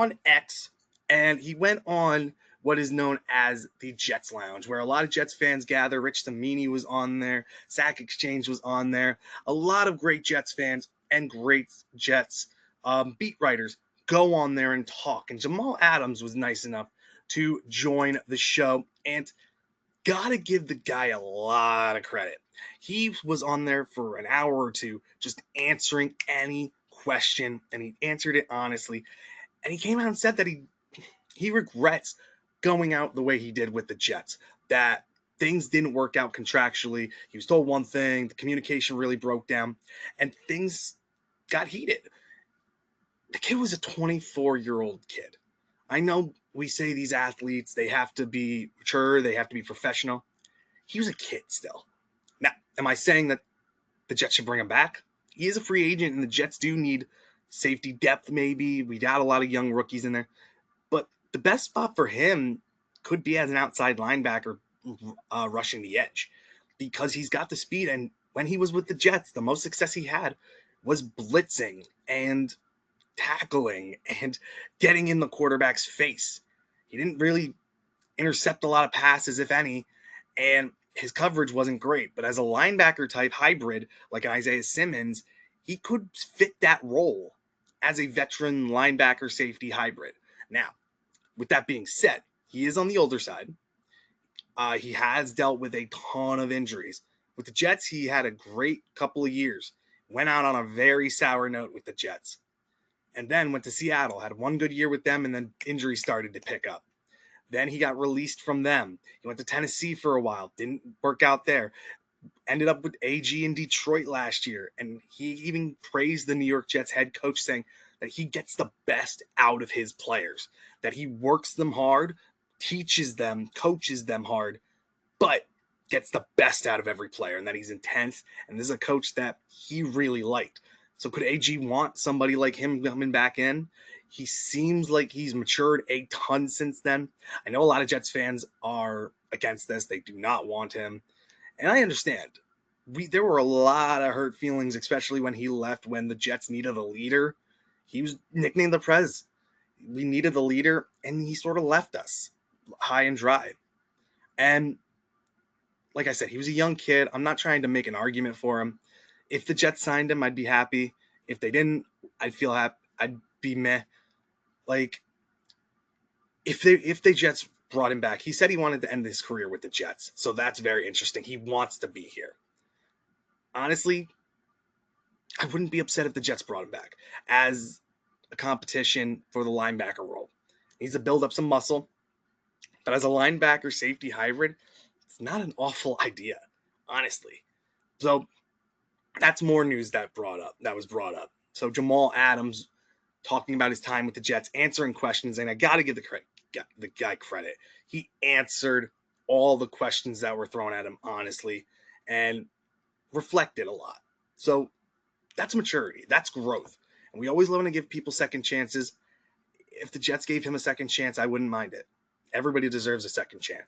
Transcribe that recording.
on X, and he went on what is known as the Jets Lounge, where a lot of Jets fans gather. Rich Samini was on there, Sack Exchange was on there. A lot of great Jets fans and great Jets beat writers go on there and talk. And Jamal Adams was nice enough to join the show, and gotta give the guy a lot of credit. He was on there for an hour or two, just answering any question, and he answered it honestly. And he came out and said that he regrets going out the way he did with the Jets, that things didn't work out contractually. He was told one thing, the communication really broke down, and things got heated. The kid was a 24-year-old kid. I know we say these athletes, they have to be mature, they have to be professional. He was a kid still. Now, am I saying that the Jets should bring him back? He is a free agent, and the Jets do need safety depth, maybe. We got a lot of young rookies in there. But the best spot for him could be as an outside linebacker rushing the edge, because he's got the speed. And when he was with the Jets, the most success he had was blitzing and tackling and getting in the quarterback's face. He didn't really intercept a lot of passes, if any, and his coverage wasn't great. But as a linebacker type hybrid, like Isaiah Simmons, he could fit that role as a veteran linebacker safety hybrid. Now, with that being said, he is on the older side. He has dealt with a ton of injuries. With the Jets, he had a great couple of years. Went out on a very sour note with the Jets. And then went to Seattle, had one good year with them, and then injuries started to pick up. Then he got released from them. He went to Tennessee for a while, didn't work out there. Ended up with AG in Detroit last year. And he even praised the New York Jets head coach, saying that he gets the best out of his players, that he works them hard, teaches them, coaches them hard, but gets the best out of every player, and that he's intense. And this is a coach that he really liked. So could AG want somebody like him coming back in? He seems like he's matured a ton since then. I know a lot of Jets fans are against this. They do not want him. And I understand. There were a lot of hurt feelings, especially when he left, when the Jets needed a leader. He was nicknamed the Prez. We needed the leader, and he sort of left us high and dry. And like I said, he was a young kid. I'm not trying to make an argument for him. If the Jets signed him, I'd be happy. If they didn't, I'd feel happy. I'd be meh. Like, if the Jets brought him back, he said he wanted to end his career with the Jets. So that's very interesting. He wants to be here. Honestly, I wouldn't be upset if the Jets brought him back as a competition for the linebacker role. He needs to build up some muscle. But as a linebacker safety hybrid, it's not an awful idea, honestly. So that's more news that was brought up. So Jamal Adams talking about his time with the Jets, answering questions, and I got to give the guy credit. He answered all the questions that were thrown at him honestly and reflected a lot. So that's maturity. That's growth. And we always want to give people second chances. If the Jets gave him a second chance, I wouldn't mind it. Everybody deserves a second chance.